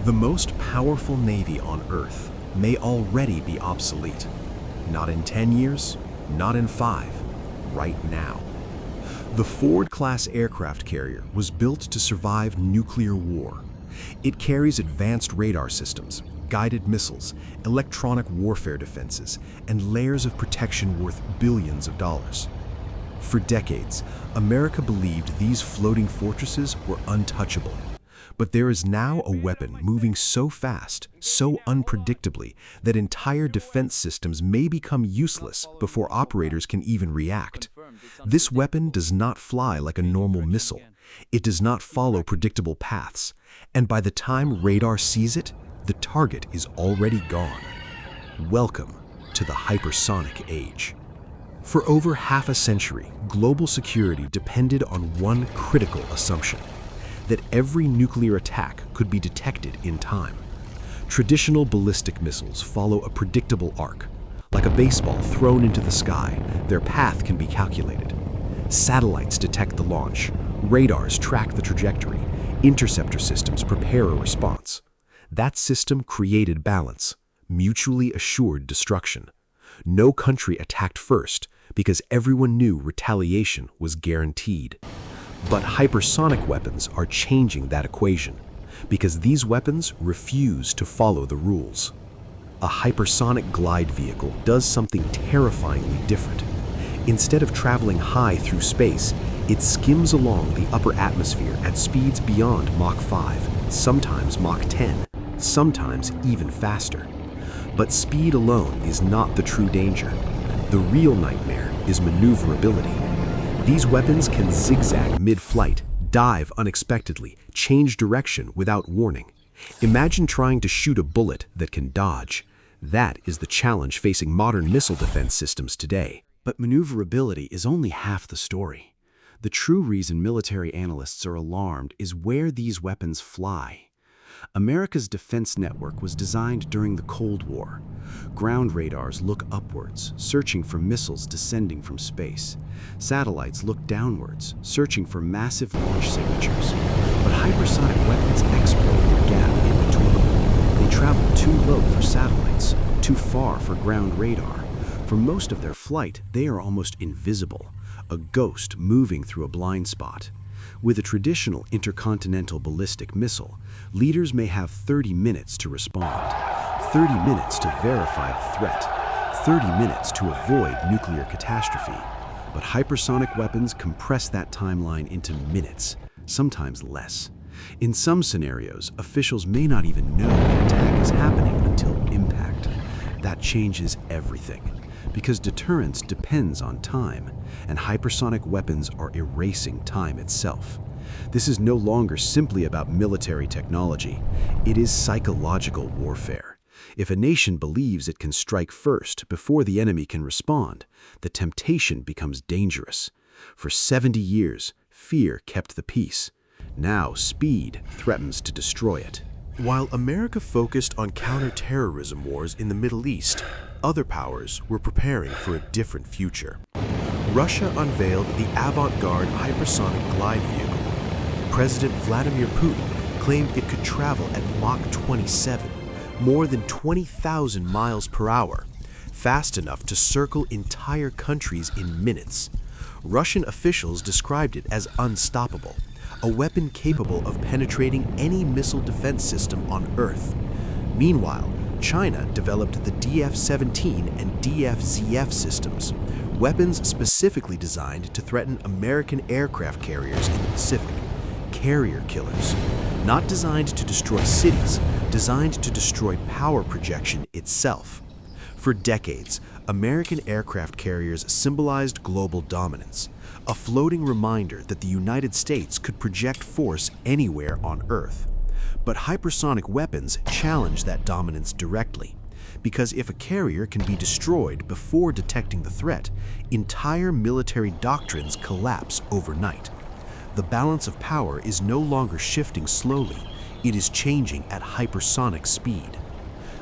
The most powerful navy on Earth may already be obsolete. Not in 10 years, not in 5, right now. The Ford-class aircraft carrier was built to survive nuclear war. It carries advanced radar systems, guided missiles, electronic warfare defenses, and layers of protection worth billions of dollars. For decades, America believed these floating fortresses were untouchable. But there is now a weapon moving so fast, so unpredictably, that entire defense systems may become useless before operators can even react. This weapon does not fly like a normal missile. It does not follow predictable paths. And by the time radar sees it, the target is already gone. Welcome to the hypersonic age. For over half a century, global security depended on one critical assumption: that every nuclear attack could be detected in time. Traditional ballistic missiles follow a predictable arc. Like a baseball thrown into the sky, their path can be calculated. Satellites detect the launch, radars track the trajectory, interceptor systems prepare a response. That system created balance, mutually assured destruction. No country attacked first because everyone knew retaliation was guaranteed. But hypersonic weapons are changing that equation, because these weapons refuse to follow the rules. A hypersonic glide vehicle does something terrifyingly different. Instead of traveling high through space, it skims along the upper atmosphere at speeds beyond Mach 5, sometimes Mach 10, sometimes even faster. But speed alone is not the true danger. The real nightmare is maneuverability. These weapons can zigzag mid-flight, dive unexpectedly, change direction without warning. Imagine trying to shoot a bullet that can dodge. That is the challenge facing modern missile defense systems today. But maneuverability is only half the story. The true reason military analysts are alarmed is where these weapons fly. America's defense network was designed during the Cold War. Ground radars look upwards, searching for missiles descending from space. Satellites look downwards, searching for massive launch signatures. But hypersonic weapons exploit the gap in between. They travel too low for satellites, too far for ground radar. For most of their flight, they are almost invisible, a ghost moving through a blind spot. With a traditional intercontinental ballistic missile, leaders may have 30 minutes to respond, 30 minutes to verify the threat, 30 minutes to avoid nuclear catastrophe. But hypersonic weapons compress that timeline into minutes, sometimes less. In some scenarios, officials may not even know an attack is happening until impact. That changes everything, because deterrence depends on time, and hypersonic weapons are erasing time itself. This is no longer simply about military technology. It is psychological warfare. If a nation believes it can strike first before the enemy can respond, the temptation becomes dangerous. For 70 years, fear kept the peace. Now, speed threatens to destroy it. While America focused on counter-terrorism wars in the Middle East, other powers were preparing for a different future. Russia unveiled the Avangard hypersonic glide vehicle. President Vladimir Putin claimed it could travel at Mach 27, more than 20,000 miles per hour, fast enough to circle entire countries in minutes. Russian officials described it as unstoppable, a weapon capable of penetrating any missile defense system on Earth. Meanwhile, China developed the DF-17 and DF-ZF systems, weapons specifically designed to threaten American aircraft carriers in the Pacific. Carrier killers, not designed to destroy cities, designed to destroy power projection itself. For decades, American aircraft carriers symbolized global dominance, a floating reminder that the United States could project force anywhere on Earth. But hypersonic weapons challenge that dominance directly, because if a carrier can be destroyed before detecting the threat, entire military doctrines collapse overnight. The balance of power is no longer shifting slowly, it is changing at hypersonic speed.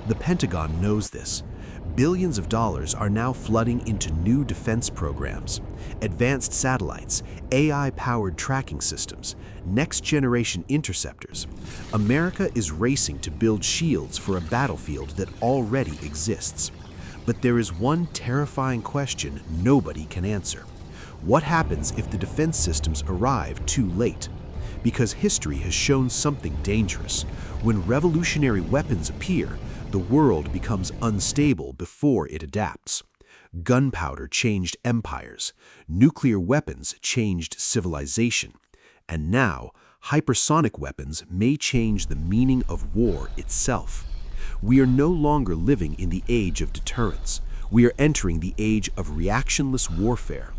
The Pentagon knows this. Billions of dollars are now flooding into new defense programs, advanced satellites, AI-powered tracking systems, next-generation interceptors. America is racing to build shields for a battlefield that already exists. But there is one terrifying question nobody can answer. What happens if the defense systems arrive too late? Because history has shown something dangerous. When revolutionary weapons appear, the world becomes unstable before it adapts. Gunpowder changed empires, nuclear weapons changed civilization, and now hypersonic weapons may change the meaning of war itself. We are no longer living in the age of deterrence. We are entering the age of reactionless warfare,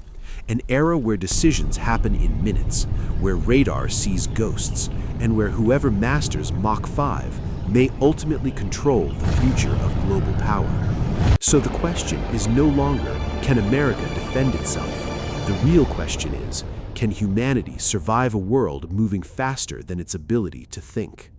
an era where decisions happen in minutes, where radar sees ghosts, and where whoever masters Mach 5 may ultimately control the future of global power. So the question is no longer, can America defend itself? The real question is, can humanity survive a world moving faster than its ability to think?